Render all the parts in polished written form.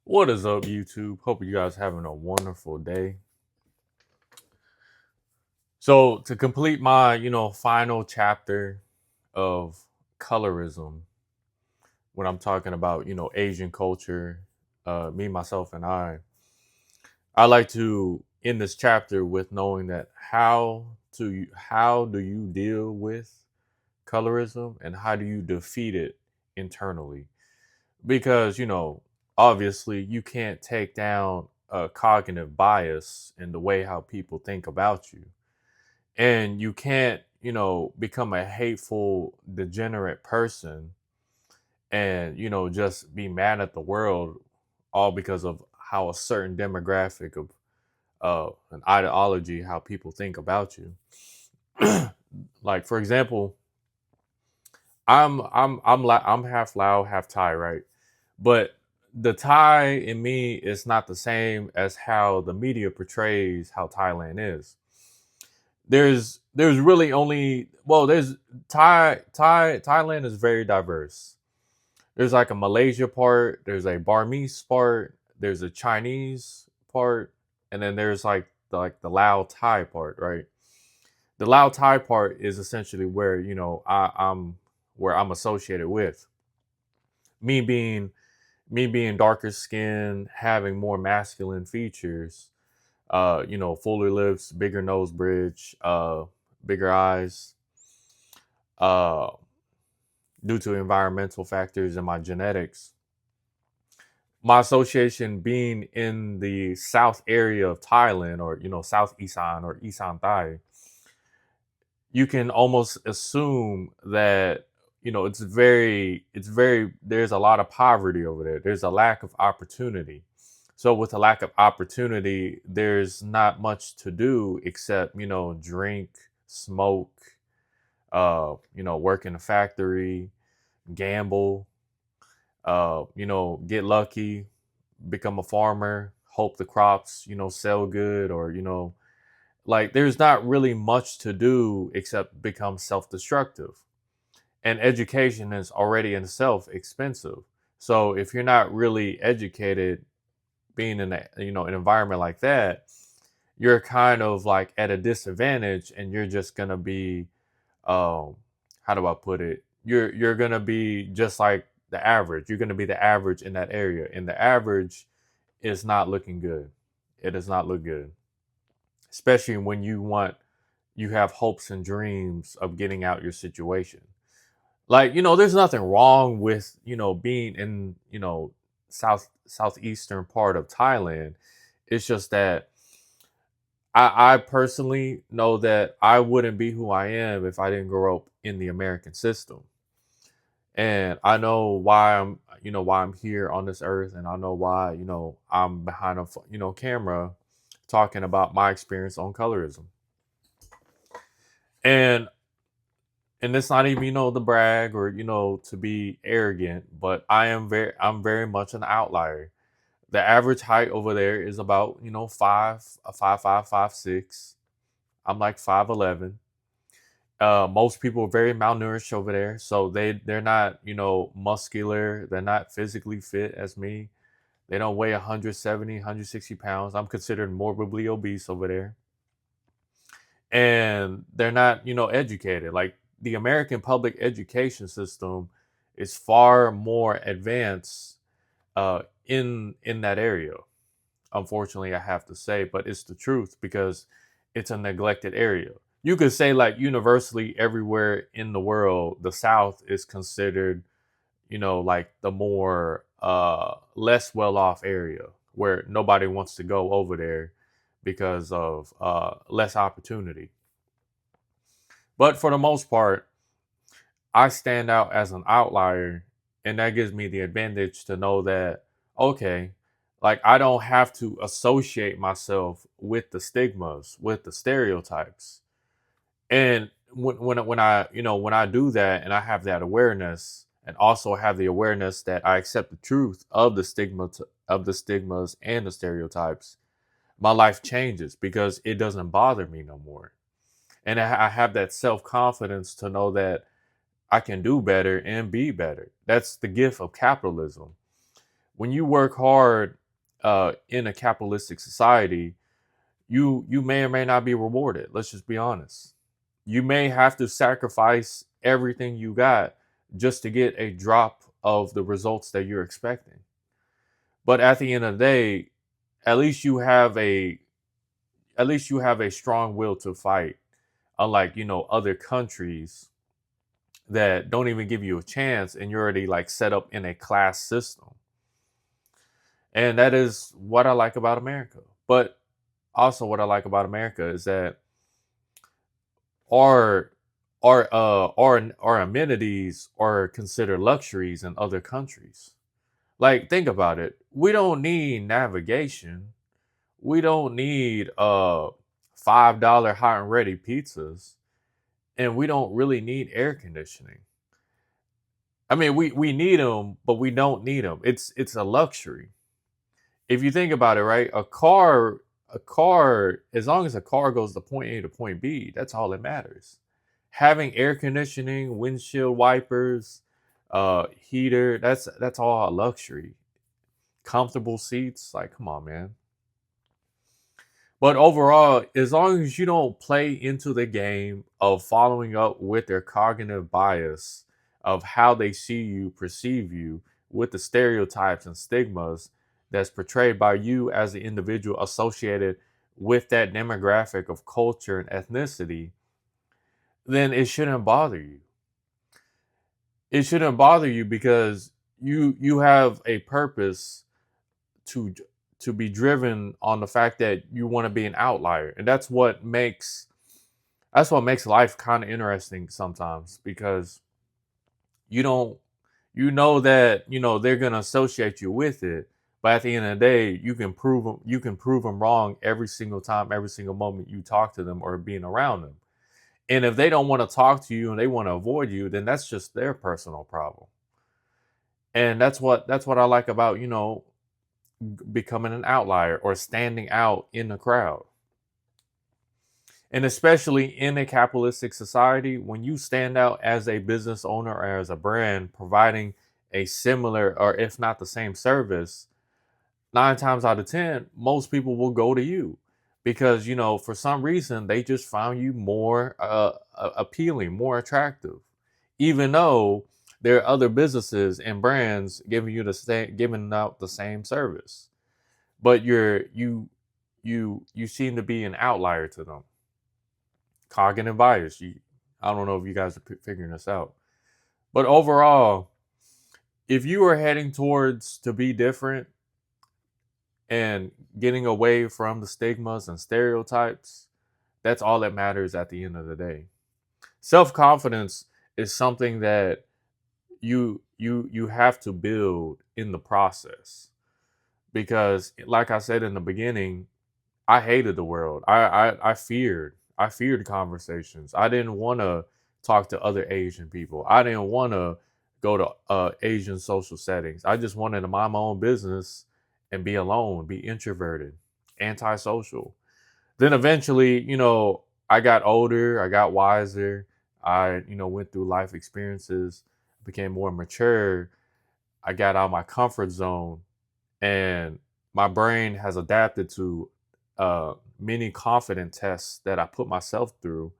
What is up, YouTube? Hope you guys having a wonderful day. So, to complete my, final chapter of colorism, when I'm talking about, Asian culture, me, myself, and I like to end this chapter with knowing that how do you deal with colorism and how do you defeat it internally? Because obviously you can't take down a cognitive bias in the way how people think about you, and you can't become a hateful degenerate person and just be mad at the world all because of how a certain demographic of an ideology how people think about you. Like, for example, I'm half Lao, half Thai, right? But the Thai in me is not the same as how the media portrays how Thailand is. There's really only there's Thailand is very diverse. There's like a Malaysia part, there's a Burmese part, there's a Chinese part, and then there's like the Lao Thai part, right? The Lao Thai part is essentially where I'm where I'm associated with me being me being darker skinned, having more masculine features, fuller lips, bigger nose bridge, bigger eyes, uh, due to environmental factors and my genetics. My association being in the south area of Thailand, or South Isan or Isan Thai, you can almost assume that it's very there's a lot of poverty over there. There's a lack of opportunity. So with a lack of opportunity, there's not much to do except drink, smoke, work in a factory, gamble, get lucky, become a farmer, hope the crops sell good, or like there's not really much to do except become self-destructive. And education is already in itself expensive. So if you're not really educated, being in an environment like that, you're kind of like at a disadvantage, and you're just gonna be, um, how do I put it? You're gonna be just like the average. You're gonna be the average in that area, and the average is not looking good. It does not look good, especially when you have hopes and dreams of getting out your situation. Like, there's nothing wrong with being in southeastern part of Thailand. It's just that I personally know that I wouldn't be who I am if I didn't grow up in the American system. And I know why I'm here on this earth, and I know why I'm behind a camera talking about my experience on colorism. And it's not even the brag or to be arrogant, but I'm very much an outlier. The average height over there is about 5'6". I'm like 5'11". Most people are very malnourished over there, so they're not muscular. They're not physically fit as me. They don't weigh 170, 160 pounds. I'm considered morbidly obese over there, and they're not educated. Like, the American public education system is far more advanced in that area. Unfortunately, I have to say, but it's the truth because it's a neglected area. You could say, like, universally everywhere in the world, the South is considered, like the more less well off area where nobody wants to go over there because of less opportunity. But for the most part, I stand out as an outlier, and that gives me the advantage to know that, okay, like, I don't have to associate myself with the stigmas, with the stereotypes. And when I do that, and I have that awareness, and also have the awareness that I accept the truth of the stigmas and the stereotypes, my life changes because it doesn't bother me no more. And I have that self-confidence to know that I can do better and be better. That's the gift of capitalism. when you work hard in a capitalistic society, you may or may not be rewarded. Let's just be honest. You may have to sacrifice everything you got just to get a drop of the results that you're expecting. But at the end of the day, at least you have a at least you have a strong will to fight. Unlike, other countries that don't even give you a chance and you're already like set up in a class system. And that is what I like about America. But also what I like about America is that our our amenities are considered luxuries in other countries. Like, think about it. We don't need navigation. We don't need $5 hot and ready pizzas, and we don't really need air conditioning. I mean, we need them, but we don't need them. It's a luxury. If you think about it, right? A car, as long as a car goes to point A to point B, that's all that matters. Having air conditioning, windshield wipers, heater, that's all a luxury. Comfortable seats, like, come on, man. But overall, as long as you don't play into the game of following up with their cognitive bias of how they see you, perceive you, with the stereotypes and stigmas that's portrayed by you as the individual associated with that demographic of culture and ethnicity, then it shouldn't bother you. It shouldn't bother you because you have a purpose to be driven on the fact that you want to be an outlier. And that's what makes life kind of interesting sometimes, because you don't you know that they're going to associate you with it, but at the end of the day you can prove them wrong every single time, every single moment you talk to them or being around them. And if they don't want to talk to you and they want to avoid you, then that's just their personal problem. And that's what I like about becoming an outlier or standing out in the crowd. And especially in a capitalistic society, when you stand out as a business owner or as a brand providing a similar or if not the same service, 9 times out of 10, most people will go to you because, for some reason, they just found you more appealing, more attractive, even though there are other businesses and brands giving out the same service, but you seem to be an outlier to them. Cognitive bias. I don't know if you guys are figuring this out, but overall, if you are heading towards to be different and getting away from the stigmas and stereotypes, that's all that matters at the end of the day. Self-confidence is something that you have to build in the process, because like I said in the beginning, I hated the world. I feared conversations. I didn't want to talk to other Asian people. I didn't want to go to Asian social settings. I just wanted to mind my own business and be alone, be introverted, antisocial. Then eventually, I got older, I got wiser, I, went through life experiences, became more mature. I got out of my comfort zone, and my brain has adapted to many confident tests that I put myself through.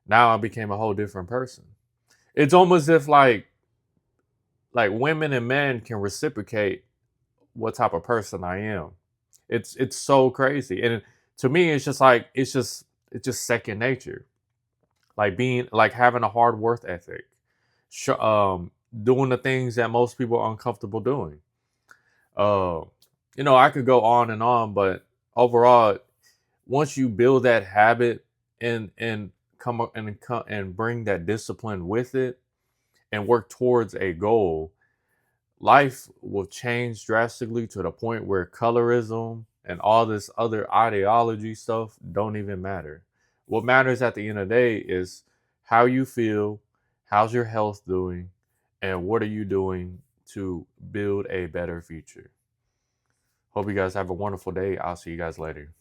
Now I became a whole different person. It's almost if like women and men can reciprocate what type of person I am. It's so crazy. And to me it's just like it's just second nature. Like being like having a hard work ethic. Doing the things that most people are uncomfortable doing. Uh, I could go on and on, but overall, once you build that habit and come and bring that discipline with it and work towards a goal, life will change drastically to the point where colorism and all this other ideology stuff don't even matter. What matters at the end of the day is how you feel, how's your health doing, and what are you doing to build a better future. Hope you guys have a wonderful day. I'll see you guys later.